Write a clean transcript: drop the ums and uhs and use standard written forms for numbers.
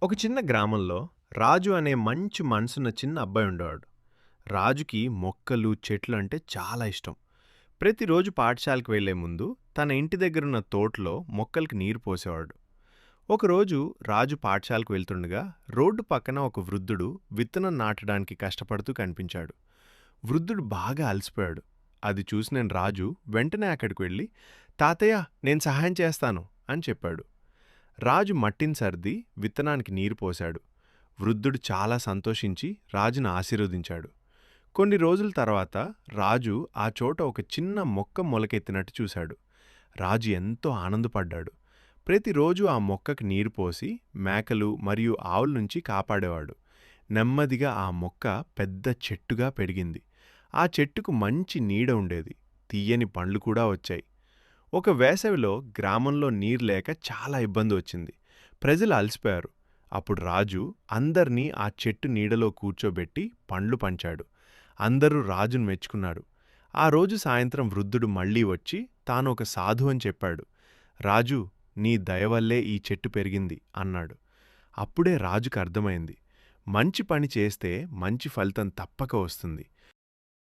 ఒక చిన్న గ్రామంలో రాజు అనే మంచి మనసున్న చిన్న అబ్బాయి ఉండేవాడు. రాజుకి మొక్కలు, చెట్లు అంటే చాలా ఇష్టం. ప్రతిరోజు పాఠశాలకు వెళ్లే ముందు తన ఇంటి దగ్గరున్న తోటలో మొక్కలకి నీరు పోసేవాడు. ఒకరోజు రాజు పాఠశాలకు వెళ్తుండగా రోడ్డు పక్కన ఒక వృద్ధుడు విత్తనం నాటడానికి కష్టపడుతూ కనిపించాడు. వృద్ధుడు బాగా అలసిపోయాడు. అది చూసిన రాజు వెంటనే అక్కడికి వెళ్ళి, తాతయ్య, నేను సహాయం చేస్తాను అని చెప్పాడు. రాజు మట్టిని సర్ది విత్తనానికి నీరు పోశాడు. వృద్ధుడు చాలా సంతోషించి రాజును ఆశీర్వదించాడు. కొన్ని రోజుల తర్వాత రాజు ఆ చోట ఒక చిన్న మొక్క మొలకెత్తినట్టు చూశాడు. రాజు ఎంతో ఆనందపడ్డాడు. ప్రతిరోజు ఆ మొక్కకి నీరు పోసి మేకలు మరియు ఆవుల నుంచి కాపాడేవాడు. నెమ్మదిగా ఆ మొక్క పెద్ద చెట్టుగా పెరిగింది. ఆ చెట్టుకు మంచి నీడ ఉండేది. తీయని పండ్లు కూడా వచ్చాయి. ఒక వేసవిలో గ్రామంలో నీరు లేక చాలా ఇబ్బంది వచ్చింది. ప్రజలు అలసిపోయారు. అప్పుడు రాజు అందర్నీ ఆ చెట్టు నీడలో కూర్చోబెట్టి పండ్లు పంచాడు. అందరూ రాజును మెచ్చుకున్నారు. ఆ రోజు సాయంత్రం వృద్ధుడు మళ్ళీ వచ్చి తాను ఒక సాధు అని చెప్పాడు. రాజు, నీ దయవల్లే ఈ చెట్టు పెరిగింది అన్నాడు. అప్పుడే రాజుకు అర్థమైంది, మంచి పని చేస్తే మంచి ఫలితం తప్పక వస్తుంది.